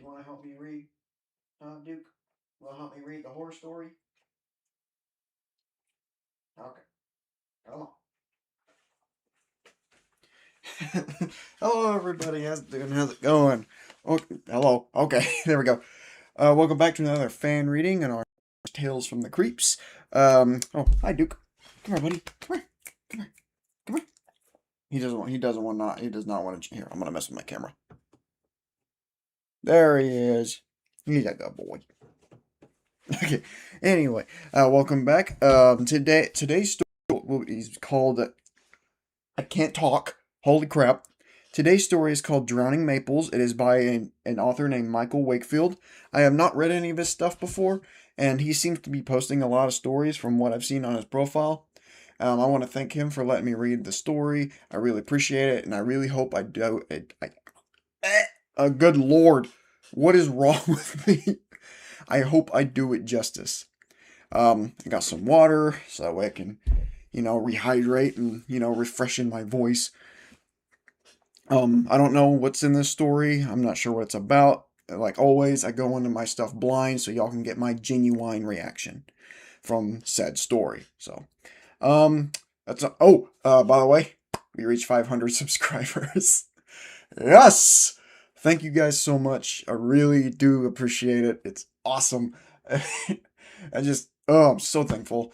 You want to help me read, Duke? You want to help me read the horror story? Okay, come on. Hello, everybody. How's it doing? How's it going? Okay, hello. Okay, there we go. Welcome back to another fan reading in our Tales from the Creeps. Oh, hi, Duke. Come here, buddy. Come here. Come here. Come here. He does not want to. Here, I'm gonna mess with my camera. There he is. He's a good boy. Okay. Anyway, welcome back. Today's story is called I Can't Talk. Holy crap. Today's story is called Drowning Maples. It is by an author named Michael Wakefield. I have not read any of his stuff before, and he seems to be posting a lot of stories from what I've seen on his profile. I want to thank him for letting me read the story. I really appreciate it, and I really hope I do it. Good Lord, what is wrong with me? I hope I do it justice. I got some water so that way I can, rehydrate and, refreshen my voice. I don't know what's in this story. I'm not sure what it's about. Like always, I go into my stuff blind so y'all can get my genuine reaction from said story. So, by the way, we reached 500 subscribers. Yes! Thank you guys so much. I really do appreciate it. It's awesome. I'm so thankful.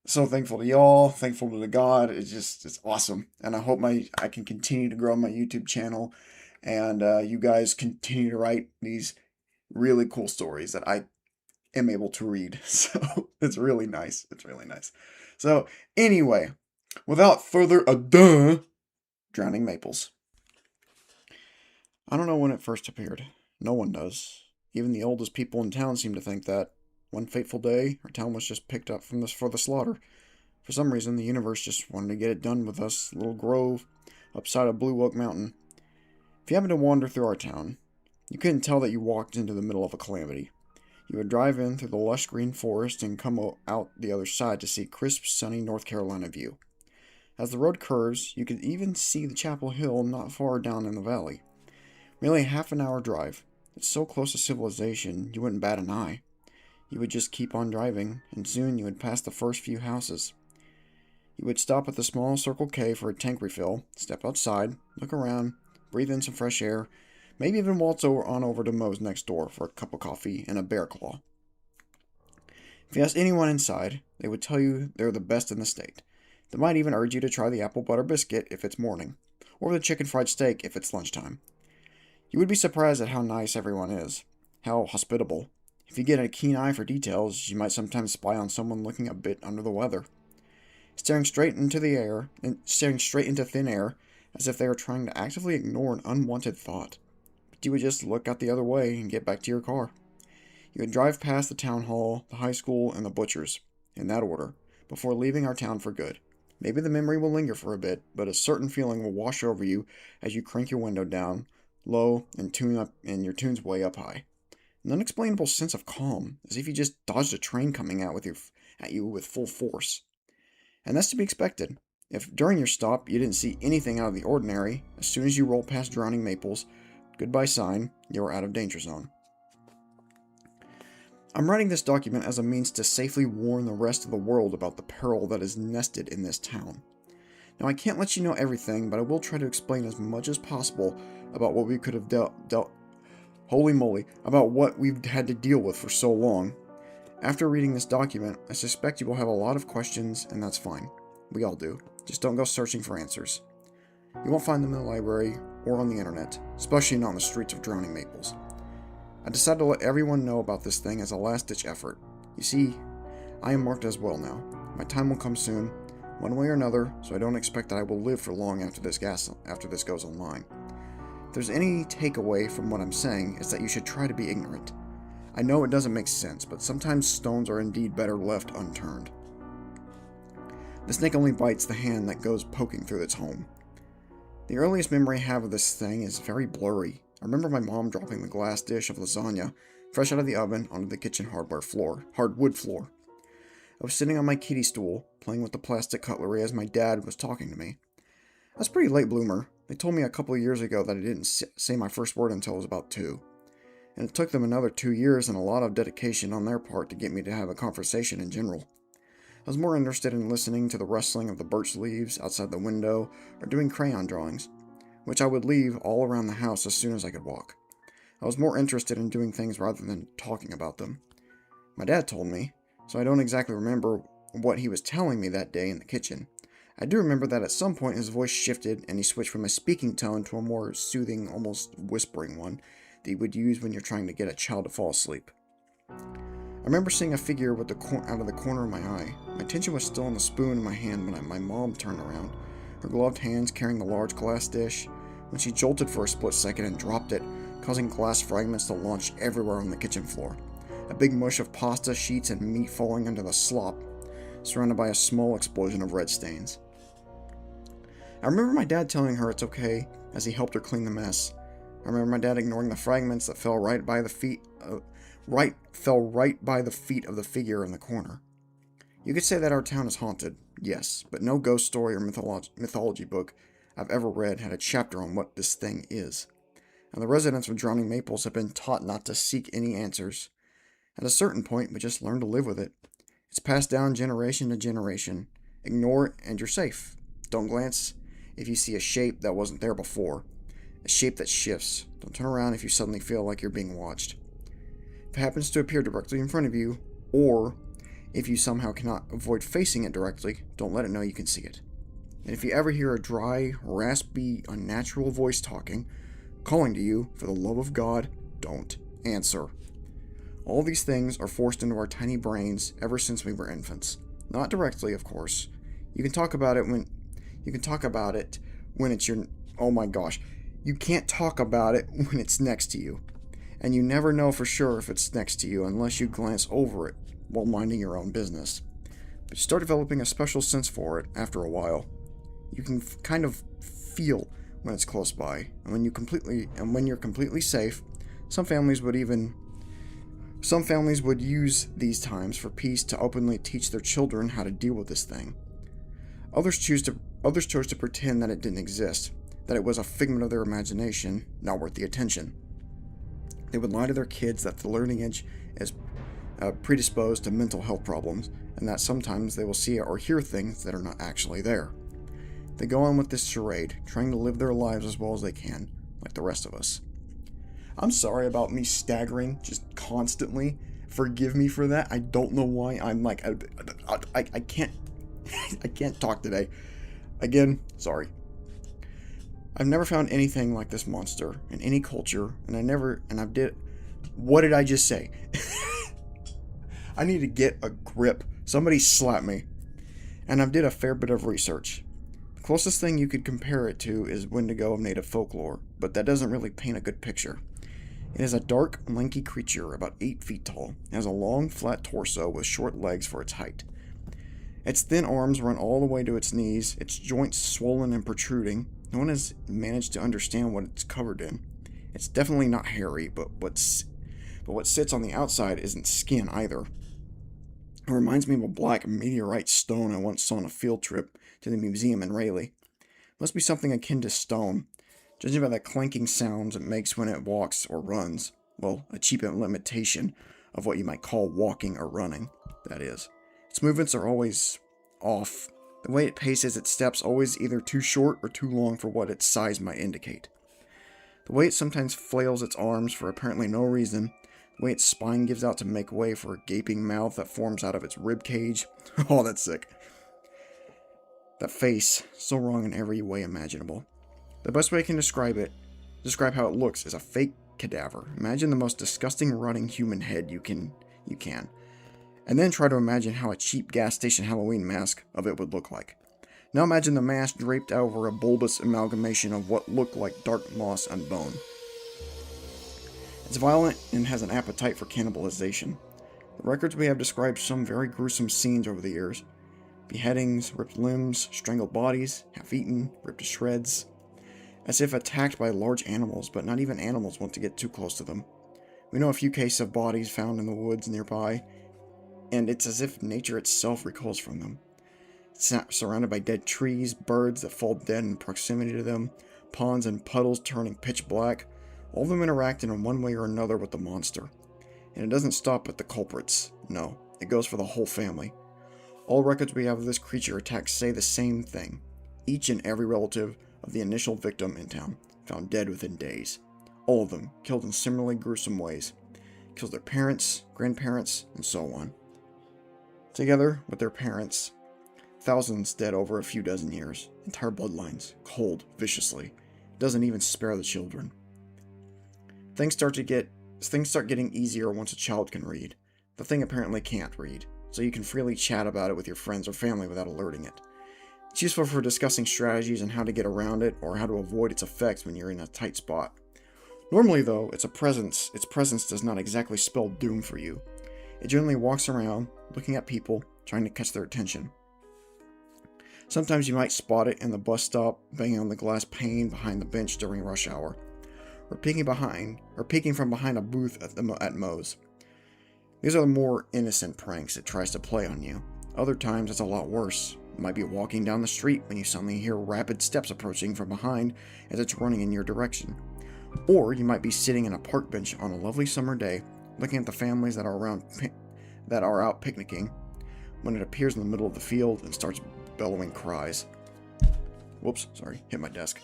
So thankful to y'all, thankful to the God. It's awesome. And I hope I can continue to grow my YouTube channel and you guys continue to write these really cool stories that I am able to read. So it's really nice. It's really nice. So anyway, without further ado, Drowning Maples. I don't know when it first appeared. No one does. Even the oldest people in town seem to think that. One fateful day, our town was just picked up for the slaughter. For some reason, the universe just wanted to get it done with us little grove upside of Blue Oak Mountain. If you happened to wander through our town, you couldn't tell that you walked into the middle of a calamity. You would drive in through the lush green forest and come out the other side to see crisp, sunny North Carolina view. As the road curves, you could even see the Chapel Hill not far down in the valley. Merely a half-an-hour drive. It's so close to civilization, you wouldn't bat an eye. You would just keep on driving, and soon you would pass the first few houses. You would stop at the small Circle K for a tank refill, step outside, look around, breathe in some fresh air, maybe even waltz on over to Moe's next door for a cup of coffee and a bear claw. If you asked anyone inside, they would tell you they're the best in the state. They might even urge you to try the apple butter biscuit if it's morning, or the chicken fried steak if it's lunchtime. You would be surprised at how nice everyone is, how hospitable. If you get a keen eye for details, you might sometimes spy on someone looking a bit under the weather, staring straight into thin air, as if they were trying to actively ignore an unwanted thought. But you would just look out the other way and get back to your car. You would drive past the town hall, the high school, and the butcher's, in that order, before leaving our town for good. Maybe the memory will linger for a bit, but a certain feeling will wash over you as you crank your window down low and your tunes way up high. An unexplainable sense of calm, as if you just dodged a train coming at you with full force. And that's to be expected. If during your stop you didn't see anything out of the ordinary, as soon as you roll past Drowning Maples, goodbye sign, you're out of danger zone. I'm writing this document as a means to safely warn the rest of the world about the peril that is nested in this town. Now, I can't let you know everything, but I will try to explain as much as possible about what we could have about what we've had to deal with for so long. After reading this document, I suspect you will have a lot of questions, and that's fine. We all do. Just don't go searching for answers. You won't find them in the library or on the internet, especially not on the streets of Drowning Maples. I decided to let everyone know about this thing as a last-ditch effort. You see, I am marked as well now. My time will come soon, one way or another, so I don't expect that I will live for long after this goes online. If there's any takeaway from what I'm saying, it's that you should try to be ignorant. I know it doesn't make sense, but sometimes stones are indeed better left unturned. The snake only bites the hand that goes poking through its home. The earliest memory I have of this thing is very blurry. I remember my mom dropping the glass dish of lasagna, fresh out of the oven, onto the kitchen hardwood floor. I was sitting on my kiddie stool, playing with the plastic cutlery as my dad was talking to me. I was a pretty late bloomer. They told me a couple of years ago that I didn't say my first word until I was about 2. and it took them another 2 years and a lot of dedication on their part to get me to have a conversation in general. I was more interested in listening to the rustling of the birch leaves outside the window or doing crayon drawings, which I would leave all around the house as soon as I could walk. I was more interested in doing things rather than talking about them. My dad told me, so I don't exactly remember what he was telling me that day in the kitchen. I do remember that at some point his voice shifted and he switched from a speaking tone to a more soothing, almost whispering one that you would use when you're trying to get a child to fall asleep. I remember seeing a figure with out of the corner of my eye. My attention was still on the spoon in my hand when my mom turned around, her gloved hands carrying the large glass dish, when she jolted for a split second and dropped it, causing glass fragments to launch everywhere on the kitchen floor. A big mush of pasta sheets and meat falling into the slop, surrounded by a small explosion of red stains. I remember my dad telling her it's okay as he helped her clean the mess. I remember my dad ignoring the fragments that fell right by the feet of the figure in the corner. You could say that our town is haunted, yes, but no ghost story or mythology book I've ever read had a chapter on what this thing is. And the residents of Drowning Maples have been taught not to seek any answers. At a certain point, we just learn to live with it. It's passed down generation to generation. Ignore it and you're safe. Don't glance if you see a shape that wasn't there before. A shape that shifts. Don't turn around if you suddenly feel like you're being watched. If it happens to appear directly in front of you, or if you somehow cannot avoid facing it directly, don't let it know you can see it. And if you ever hear a dry, raspy, unnatural voice talking, calling to you, for the love of God, don't answer. All these things are forced into our tiny brains ever since we were infants. Not directly, of course. You can talk about it when it's your... Oh my gosh. You can't talk about it when it's next to you. And you never know for sure if it's next to you unless you glance over it while minding your own business. But you start developing a special sense for it after a while. You can kind of feel when it's close by, and when you're completely safe. Some families would use these times for peace to openly teach their children how to deal with this thing. Others chose to pretend that it didn't exist, that it was a figment of their imagination, not worth the attention. They would lie to their kids that the learning age is predisposed to mental health problems, and that sometimes they will see or hear things that are not actually there. They go on with this charade, trying to live their lives as well as they can, like the rest of us. I'm sorry about me staggering just constantly. Forgive me for that. I don't know why I'm like, I can't, I can't talk today. Again, sorry. I've never found anything like this monster in any culture, what did I just say? I need to get a grip. Somebody slap me. And I've did a fair bit of research. The closest thing you could compare it to is Wendigo of native folklore, but that doesn't really paint a good picture. It is a dark, lanky creature about 8 feet tall. It has a long, flat torso with short legs for its height. Its thin arms run all the way to its knees, its joints swollen and protruding. No one has managed to understand what it's covered in. It's definitely not hairy, but what sits on the outside isn't skin either. It reminds me of a black meteorite stone I once saw on a field trip to the museum in Raleigh. It must be something akin to stone, judging by the clanking sounds it makes when it walks or runs. Well, a cheap imitation of what you might call walking or running, that is. Its movements are always off. The way it paces its steps always either too short or too long for what its size might indicate. The way it sometimes flails its arms for apparently no reason. The way its spine gives out to make way for a gaping mouth that forms out of its rib cage. Oh, that's sick. That face, so wrong in every way imaginable. The best way I can describe how it looks, is a fake cadaver. Imagine the most disgusting rotting human head you can. And then try to imagine how a cheap gas station Halloween mask of it would look like. Now imagine the mask draped over a bulbous amalgamation of what looked like dark moss and bone. It's violent and has an appetite for cannibalization. The records we have described some very gruesome scenes over the years. Beheadings, ripped limbs, strangled bodies, half-eaten, ripped to shreds. As if attacked by large animals, but not even animals want to get too close to them. We know a few cases of bodies found in the woods nearby, and it's as if nature itself recoils from them. It's surrounded by dead trees, birds that fall dead in proximity to them, ponds and puddles turning pitch black, All of them interacting in one way or another with the monster. And it doesn't stop at the culprits. No, it goes for the whole family. All records we have of this creature attack say the same thing. Each and every relative of the initial victim in town found dead within days. All of them killed in similarly gruesome ways. Kills their parents, grandparents, and so on. Together with their parents, thousands dead over a few dozen years. Entire bloodlines, cold, viciously. Doesn't even spare the children. Things start getting easier once a child can read. The thing apparently can't read, so you can freely chat about it with your friends or family without alerting it. It's useful for discussing strategies and how to get around it or how to avoid its effects when you're in a tight spot. Normally, though, its presence does not exactly spell doom for you. It generally walks around, looking at people, trying to catch their attention. Sometimes you might spot it in the bus stop, banging on the glass pane behind the bench during rush hour, or peeking from behind a booth at Moe's. These are the more innocent pranks it tries to play on you. Other times it's a lot worse. You might be walking down the street when you suddenly hear rapid steps approaching from behind as it's running in your direction. Or you might be sitting in a park bench on a lovely summer day, looking at the families that are out picnicking, when it appears in the middle of the field and starts bellowing cries. Whoops, sorry, hit my desk.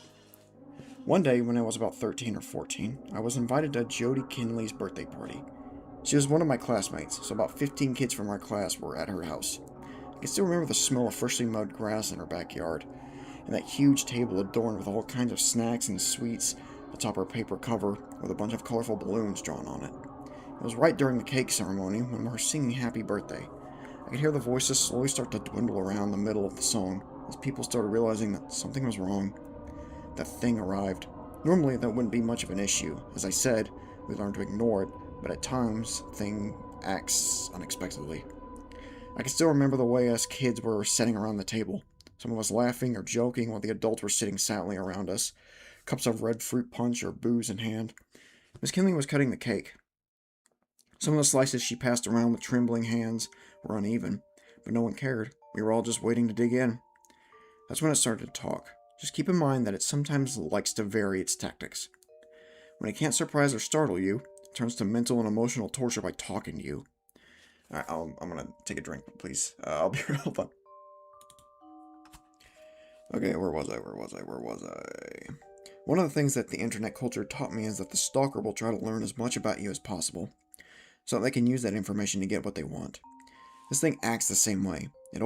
One day, when I was about 13 or 14, I was invited to Jody Kinley's birthday party. She was one of my classmates, so about 15 kids from our class were at her house. I can still remember the smell of freshly mowed grass in her backyard, and that huge table adorned with all kinds of snacks and sweets atop her paper cover with a bunch of colorful balloons drawn on it. It was right during the cake ceremony when we were singing Happy Birthday. I could hear the voices slowly start to dwindle around the middle of the song as people started realizing that something was wrong. That thing arrived. Normally that wouldn't be much of an issue. As I said, we learned to ignore it, but at times, the thing acts unexpectedly. I can still remember the way us kids were sitting around the table. Some of us laughing or joking while the adults were sitting silently around us, cups of red fruit punch or booze in hand. Miss Kinley was cutting the cake. Some of the slices she passed around with trembling hands were uneven, but no one cared. We were all just waiting to dig in. That's when it started to talk. Just keep in mind that it sometimes likes to vary its tactics. When it can't surprise or startle you, it turns to mental and emotional torture by talking to you. Alright, I'm gonna take a drink, please. I'll be right hold on. Okay, where was I? One of the things that the internet culture taught me is that the stalker will try to learn as much about you as possible, so that they can use that information to get what they want. This thing acts the same way. It's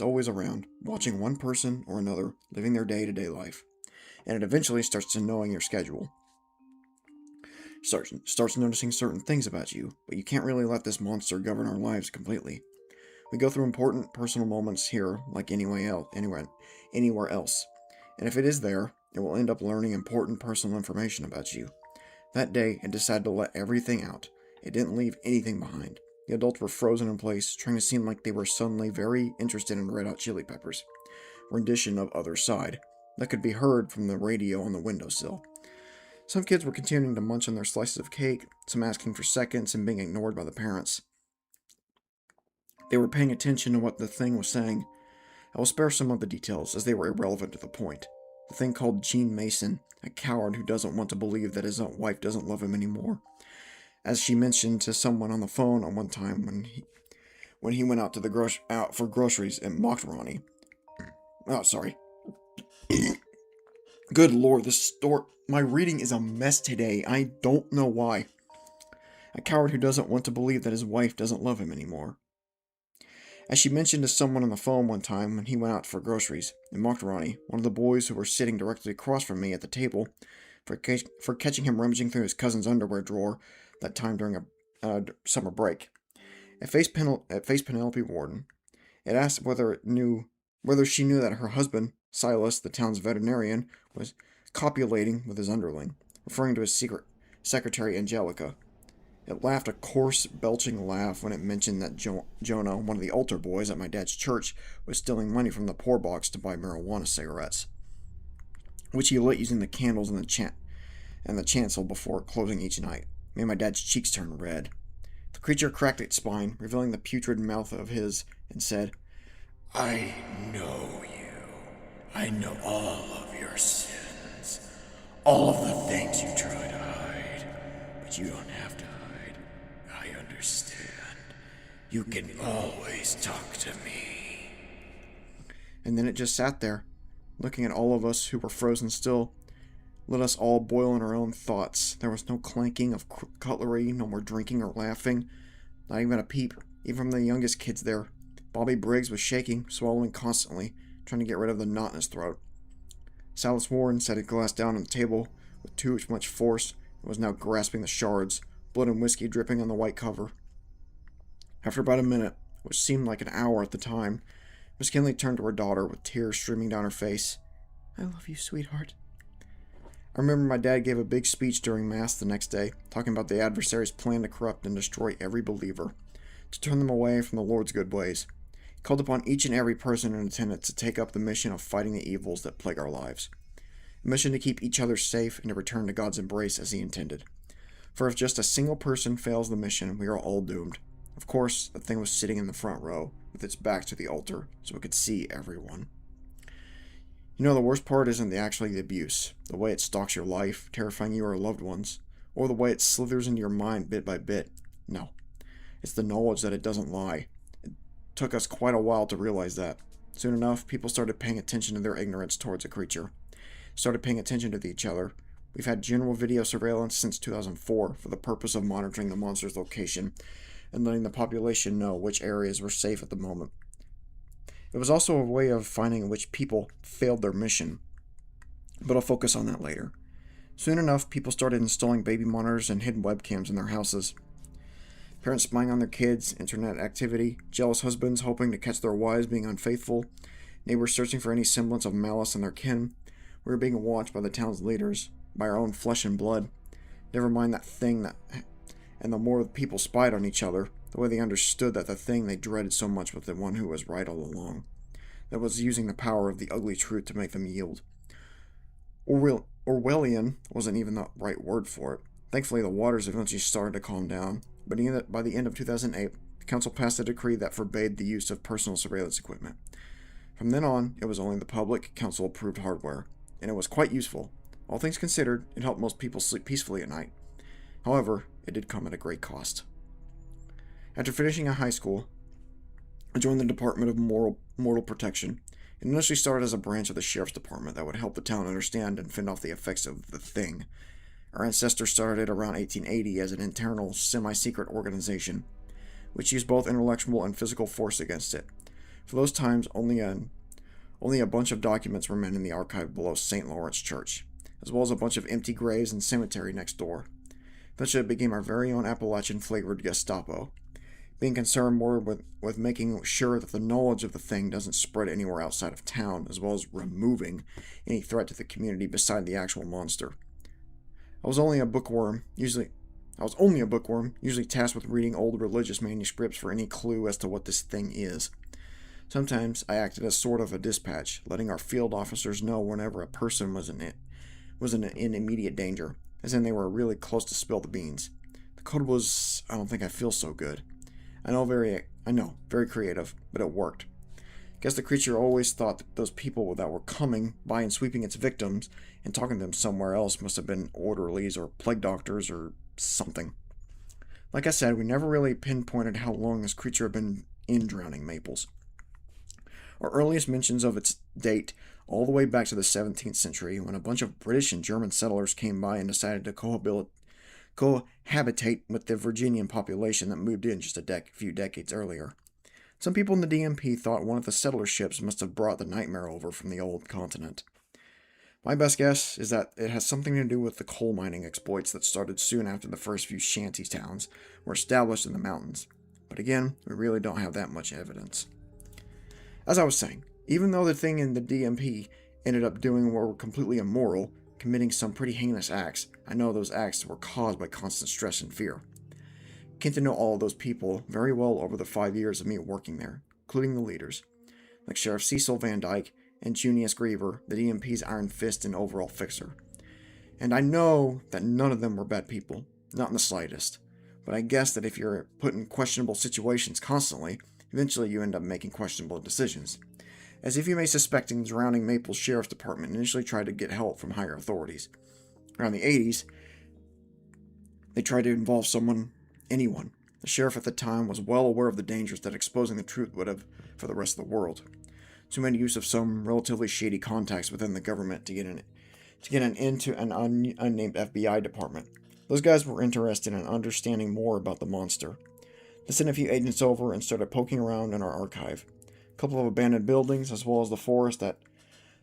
always around, watching one person or another living their day-to-day life, and it eventually starts to knowing your schedule. Starts noticing certain things about you, but you can't really let this monster govern our lives completely. We go through important personal moments here like anywhere else, and if it is there, it will end up learning important personal information about you. That day, it decided to let everything out. It didn't leave anything behind. The adults were frozen in place, trying to seem like they were suddenly very interested in Red Hot Chili Peppers' rendition of Other Side that could be heard from the radio on the windowsill. Some kids were continuing to munch on their slices of cake, some asking for seconds and being ignored by the parents. They were paying attention to what the thing was saying. I will spare some of the details, as they were irrelevant to the point. The thing called Gene Mason, a coward who doesn't want to believe that his wife doesn't love him anymore. As she mentioned to someone on the phone on one time when he went out to out for groceries and mocked Ronnie. Oh, sorry. Good Lord, my reading is a mess today. I don't know why. A coward who doesn't want to believe that his wife doesn't love him anymore. As she mentioned to someone on the phone one time when he went out for groceries and mocked Ronnie, one of the boys who were sitting directly across from me at the table, for catching him rummaging through his cousin's underwear drawer that time during a summer break. It faced Penelope Warden. It asked whether she knew that her husband, Silas, the town's veterinarian, was copulating with his underling, referring to his secret secretary Angelica. It laughed a coarse, belching laugh when it mentioned that Jonah, one of the altar boys at my dad's church, was stealing money from the poor box to buy marijuana cigarettes, which he lit using the candles in the chancel before closing each night. Made my dad's cheeks turn red. The creature cracked its spine, revealing the putrid mouth of his, and said, "I know you. I know all of your sins. All of the things you try to hide. But you don't have to hide. I understand. You can always talk to me. And then it just sat there, looking at all of us who were frozen still. Let us all boil in our own thoughts. There was no clanking of cutlery, no more drinking or laughing. Not even a peep, even from the youngest kids there. Bobby Briggs was shaking, swallowing constantly, trying to get rid of the knot in his throat. Silas Warren set his glass down on the table with too much force and was now grasping the shards, blood and whiskey dripping on the white cover. After about a minute, which seemed like an hour at the time, Miss Kinley turned to her daughter with tears streaming down her face. I love you, sweetheart. I remember my dad gave a big speech during Mass the next day, talking about the adversary's plan to corrupt and destroy every believer, to turn them away from the Lord's good ways. He called upon each and every person in attendance to take up the mission of fighting the evils that plague our lives. A mission to keep each other safe and to return to God's embrace as He intended. For if just a single person fails the mission, we are all doomed. Of course, the thing was sitting in the front row, with its back to the altar, so it could see everyone. You know, the worst part isn't actually the abuse, the way it stalks your life, terrifying you or loved ones, or the way it slithers into your mind bit by bit. No. It's the knowledge that it doesn't lie. It took us quite a while to realize that. Soon enough, people started paying attention to their ignorance towards a creature. Started paying attention to each other. We've had general video surveillance since 2004 for the purpose of monitoring the monster's location and letting the population know which areas were safe at the moment. It was also a way of finding which people failed their mission, but I'll focus on that later. Soon enough, people started installing baby monitors and hidden webcams in their houses. Parents spying on their kids, internet activity, jealous husbands hoping to catch their wives being unfaithful, neighbors searching for any semblance of malice in their kin. We were being watched by the town's leaders, by our own flesh and blood. Never mind that thing that... And the more people spied on each other, the way they understood that the thing they dreaded so much was the one who was right all along. That was using the power of the ugly truth to make them yield. Orwellian wasn't even the right word for it. Thankfully, the waters eventually started to calm down, but by the end of 2008, the council passed a decree that forbade the use of personal surveillance equipment. From then on, it was only the public, council-approved hardware, and it was quite useful. All things considered, it helped most people sleep peacefully at night. However, it did come at a great cost. After finishing high school, I joined the Department of Mortal Protection. It initially started as a branch of the Sheriff's Department that would help the town understand and fend off the effects of the thing. Our ancestors started around 1880 as an internal, semi-secret organization, which used both intellectual and physical force against it. For those times, only a bunch of documents remained in the archive below St. Lawrence Church, as well as a bunch of empty graves and cemetery next door. Eventually it became our very own Appalachian-flavored Gestapo, being concerned more with making sure that the knowledge of the thing doesn't spread anywhere outside of town, as well as removing any threat to the community beside the actual monster. I was only a bookworm, usually tasked with reading old religious manuscripts for any clue as to what this thing is. Sometimes I acted as sort of a dispatch, letting our field officers know whenever a person was in immediate danger, as in they were really close to spill the beans. The code was, I don't think I feel so good. I know, very creative, but it worked. Guess the creature always thought that those people that were coming by and sweeping its victims and talking to them somewhere else must have been orderlies or plague doctors or something. Like I said, we never really pinpointed how long this creature had been in Drowning Maples. Our earliest mentions of its date all the way back to the 17th century, when a bunch of British and German settlers came by and decided to cohabitate with the Virginian population that moved in just a few decades earlier. Some people in the DMP thought one of the settler ships must have brought the nightmare over from the old continent. My best guess is that it has something to do with the coal mining exploits that started soon after the first few shanty towns were established in the mountains. But again, we really don't have that much evidence. As I was saying, even though the thing in the DMP ended up doing what were completely immoral, committing some pretty heinous acts, I know those acts were caused by constant stress and fear. I came to know all of those people very well over the 5 years of me working there, including the leaders, like Sheriff Cecil Van Dyke and Junius Griever, the DMP's iron fist and overall fixer. And I know that none of them were bad people, not in the slightest, but I guess that if you're put in questionable situations constantly, eventually you end up making questionable decisions. As if you may suspecting the Drowning Maples Sheriff's Department initially tried to get help from higher authorities. Around the 80s, They tried to involve anyone. The sheriff at the time was well aware of the dangers that exposing the truth would have for the rest of the world. So made use of some relatively shady contacts within the government to get an into an unnamed FBI department. Those guys were interested in understanding more about the monster. They sent a few agents over and started poking around in our archive. A couple of abandoned buildings, as well as the forest that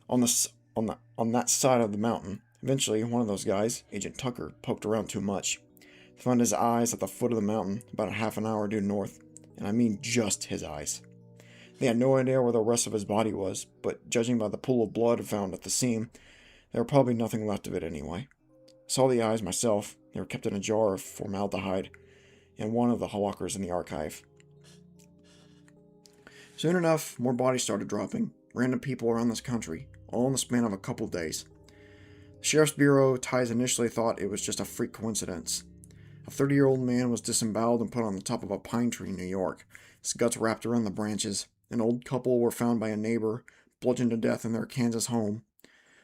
on that side of the mountain. Eventually, one of those guys, Agent Tucker, poked around too much. They found his eyes at the foot of the mountain, about a half an hour due north, and I mean just his eyes. They had no idea where the rest of his body was, but judging by the pool of blood found at the scene, there were probably nothing left of it anyway. I saw the eyes myself. They were kept in a jar of formaldehyde in one of the lockers in the archive. Soon enough, more bodies started dropping. Random people around this country, all in the span of a couple days. The Sheriff's Bureau ties initially thought it was just a freak coincidence. A 30-year-old man was disemboweled and put on the top of a pine tree in New York, his guts wrapped around the branches. An old couple were found by a neighbor, bludgeoned to death in their Kansas home.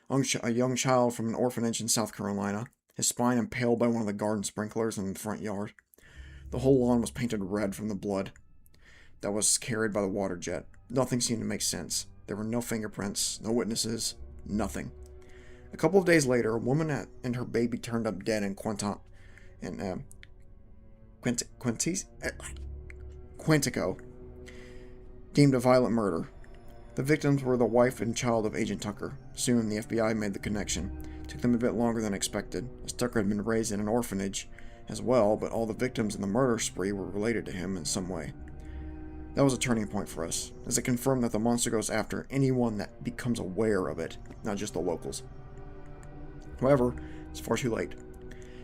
A young child from an orphanage in South Carolina, his spine impaled by one of the garden sprinklers in the front yard. The whole lawn was painted red from the blood that was carried by the water jet. Nothing seemed to make sense. There were no fingerprints, no witnesses, nothing. A couple of days later, a woman and her baby turned up dead in Quantico, deemed a violent murder. The victims were the wife and child of Agent Tucker. Soon, the FBI made the connection. It took them a bit longer than expected, as Tucker had been raised in an orphanage as well, but all the victims in the murder spree were related to him in some way. That was a turning point for us, as it confirmed that the monster goes after anyone that becomes aware of it, not just the locals. However, it's far too late.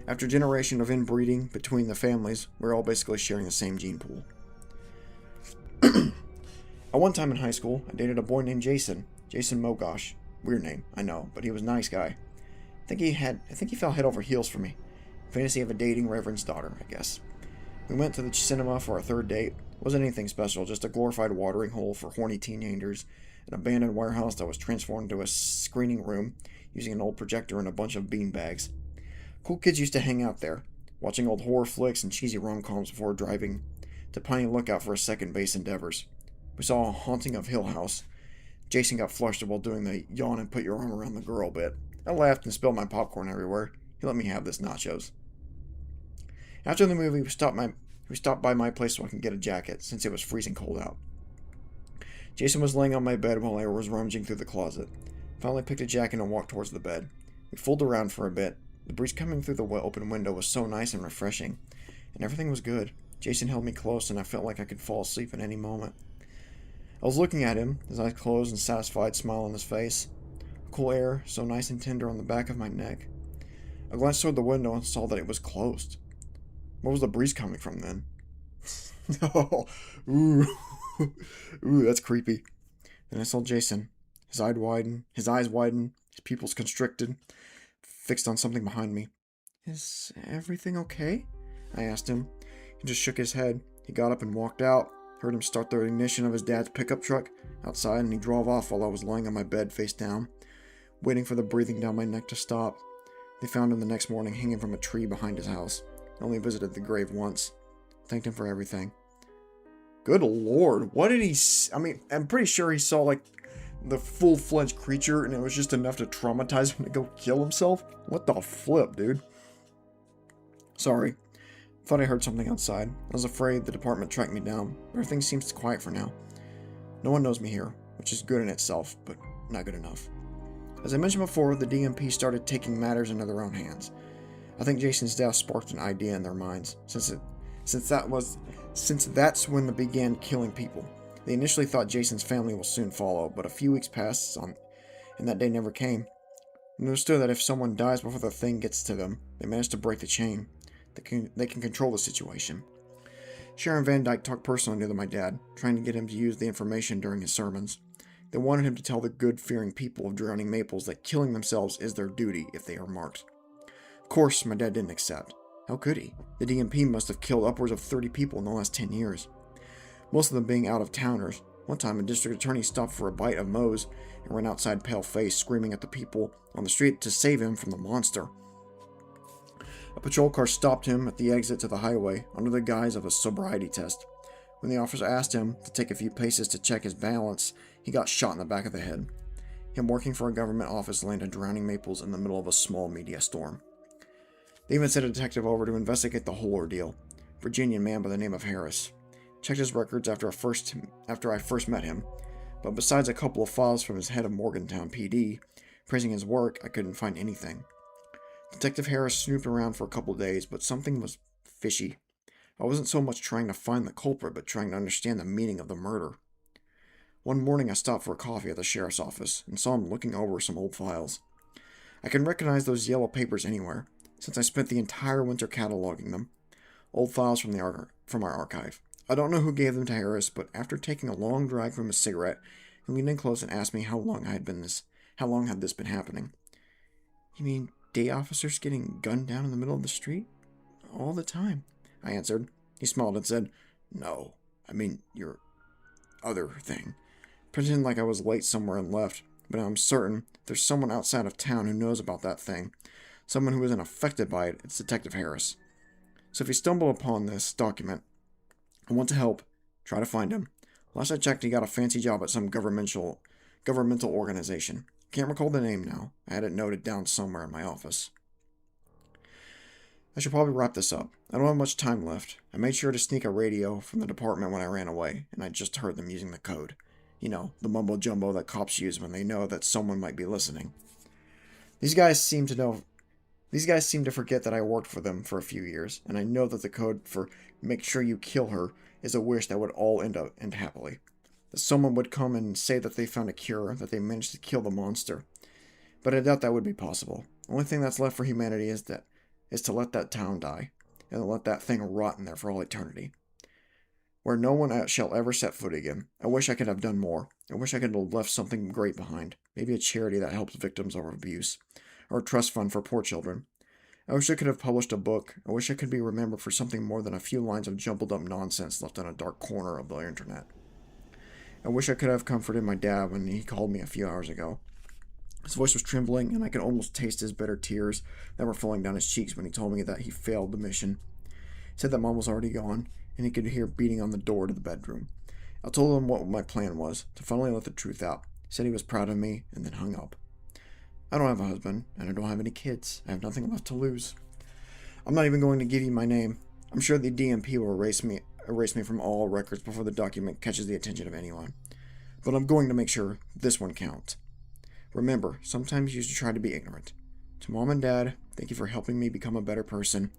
After a generation of inbreeding between the families, we're all basically sharing the same gene pool. At one time in high school, I dated a boy named Jason Mogosh. Weird name, I know, but he was a nice guy. I think he fell head over heels for me. Fantasy of a dating reverend's daughter, I guess. We went to the cinema for our third date. It wasn't anything special, just a glorified watering hole for horny teenagers, an abandoned warehouse that was transformed into a screening room using an old projector and a bunch of beanbags. Cool kids used to hang out there, watching old horror flicks and cheesy rom-coms before driving to Piney Lookout for his second base endeavors. We saw a Haunting of Hill House. Jason got flustered while doing the yawn and put your arm around the girl bit. I laughed and spilled my popcorn everywhere. He let me have this nachos. After the movie, we stopped by my place so I could get a jacket, since it was freezing cold out. Jason was laying on my bed while I was rummaging through the closet. Finally picked a jacket and walked towards the bed. We fooled around for a bit. The breeze coming through the open window was so nice and refreshing, and everything was good. Jason held me close, and I felt like I could fall asleep at any moment. I was looking at him, his eyes closed and satisfied smile on his face. Cool air, so nice and tender on the back of my neck. I glanced toward the window and saw that it was closed. Where was the breeze coming from then? Oh, ooh, that's creepy. Then I saw Jason. His eyes widened, his pupils constricted, fixed on something behind me. Is everything okay? I asked him. He just shook his head. He got up and walked out. Heard him start the ignition of his dad's pickup truck outside, and he drove off while I was lying on my bed face down, waiting for the breathing down my neck to stop. They found him the next morning hanging from a tree behind his house. I only visited the grave once. Thanked him for everything. Good lord, what did he... I'm pretty sure he saw, like, the full-fledged creature, and it was just enough to traumatize him to go kill himself? What the flip, dude? Sorry. Thought I heard something outside. I was afraid the department tracked me down. Everything seems quiet for now. No one knows me here, which is good in itself, but not good enough. As I mentioned before, the DMP started taking matters into their own hands. I think Jason's death sparked an idea in their minds, since that's when they began killing people. They initially thought Jason's family will soon follow, but a few weeks passed and that day never came. They understood that if someone dies before the thing gets to them, they managed to break the chain. They can control the situation. Sharon Van Dyke talked personally to my dad, trying to get him to use the information during his sermons. They wanted him to tell the good-fearing people of Drowning Maples that killing themselves is their duty if they are marked. Of course, my dad didn't accept. How could he? The DMP must have killed upwards of 30 people in the last 10 years. Most of them being out-of-towners. One time, a district attorney stopped for a bite of Moe's and ran outside pale-faced, screaming at the people on the street to save him from the monster. A patrol car stopped him at the exit to the highway under the guise of a sobriety test. When the officer asked him to take a few paces to check his balance, he got shot in the back of the head. Him working for a government office landed drowning Maples in the middle of a small media storm. They even sent a detective over to investigate the whole ordeal. Virginian man by the name of Harris. Checked his records after I first met him, but besides a couple of files from his head of Morgantown PD praising his work, I couldn't find anything. Detective Harris snooped around for a couple of days, but something was fishy. I wasn't so much trying to find the culprit, but trying to understand the meaning of the murder. One morning I stopped for a coffee at the sheriff's office and saw him looking over some old files. I can recognize those yellow papers anywhere, since I spent the entire winter cataloging them. Old files from our archive. I don't know who gave them to Harris, but after taking a long drag from his cigarette, he leaned in close and asked me how long had this been happening. You mean day officers getting gunned down in the middle of the street? All the time, I answered. He smiled and said, No, I mean your other thing. Pretending like I was late somewhere and left, but I'm certain there's someone outside of town who knows about that thing. Someone who isn't affected by it. It's Detective Harris. So if you stumble upon this document and want to help, try to find him. Last I checked, he got a fancy job at some governmental organization. Can't recall the name now. I had it noted down somewhere in my office. I should probably wrap this up. I don't have much time left. I made sure to sneak a radio from the department when I ran away, and I just heard them using the code. You know, the mumbo-jumbo that cops use when they know that someone might be listening. These guys seem to forget that I worked for them for a few years, and I know that the code for make sure you kill her is a wish that would all end happily. That someone would come and say that they found a cure, that they managed to kill the monster. But I doubt that would be possible. The only thing that's left for humanity is to let that town die, and to let that thing rot in there for all eternity. Where no one shall ever set foot again. I wish I could have done more. I wish I could have left something great behind. Maybe a charity that helps victims of abuse. Or a trust fund for poor children. I wish I could have published a book. I wish I could be remembered for something more than a few lines of jumbled up nonsense left in a dark corner of the internet. I wish I could have comforted my dad when he called me a few hours ago. His voice was trembling, and I could almost taste his bitter tears that were falling down his cheeks when he told me that he failed the mission. He said that Mom was already gone, and he could hear beating on the door to the bedroom. I told him what my plan was, to finally let the truth out. He said he was proud of me, and then hung up. I don't have a husband, and I don't have any kids. I have nothing left to lose. I'm not even going to give you my name. I'm sure the DMP will erase me from all records before the document catches the attention of anyone. But I'm going to make sure this one counts. Remember, sometimes you should try to be ignorant. To Mom and Dad, thank you for helping me become a better person.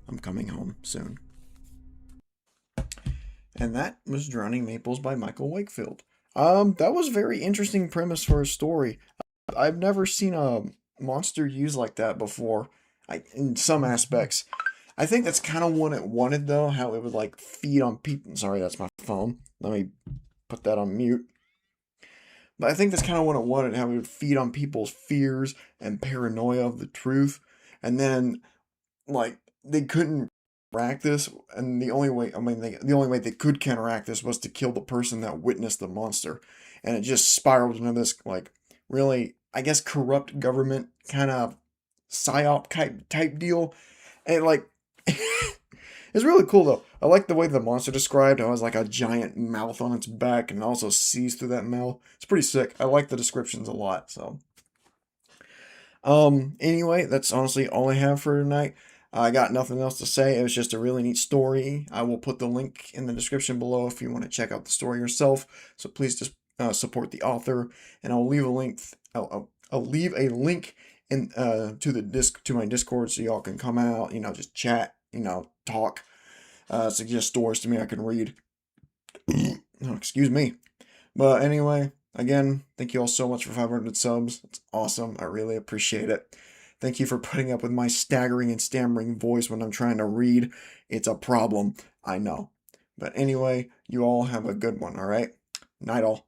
I'm coming home soon. And that was Drowning Maples by Michael Wakefield. That was a very interesting premise for a story. I've never seen a monster used like that before. In some aspects. I think that's kind of what it wanted, though. How it would, like, feed on people. Sorry, that's my phone. Let me put that on mute. But I think that's kind of what it wanted. How it would feed on people's fears and paranoia of the truth. And then, like, they couldn't counteract this. And the only way, the only way they could counteract this was to kill the person that witnessed the monster. And it just spiraled into this, like, really, I guess, corrupt government kind of psyop type deal. And, like, it's really cool, though. I like the way the monster described how it has, like, a giant mouth on its back and also sees through that mouth. It's pretty sick. I like the descriptions a lot, so. Anyway, that's honestly all I have for tonight. I got nothing else to say. It was just a really neat story. I will put the link in the description below if you want to check out the story yourself. So please just support the author, and I'll leave a link. I'll leave a link in to my Discord so y'all can come out. Just chat. Talk. Suggest stories to me I can read. Oh, excuse me. But anyway, again, thank you all so much for 500 subs. It's awesome. I really appreciate it. Thank you for putting up with my staggering and stammering voice when I'm trying to read. It's a problem. I know. But anyway, you all have a good one, all right? Night all.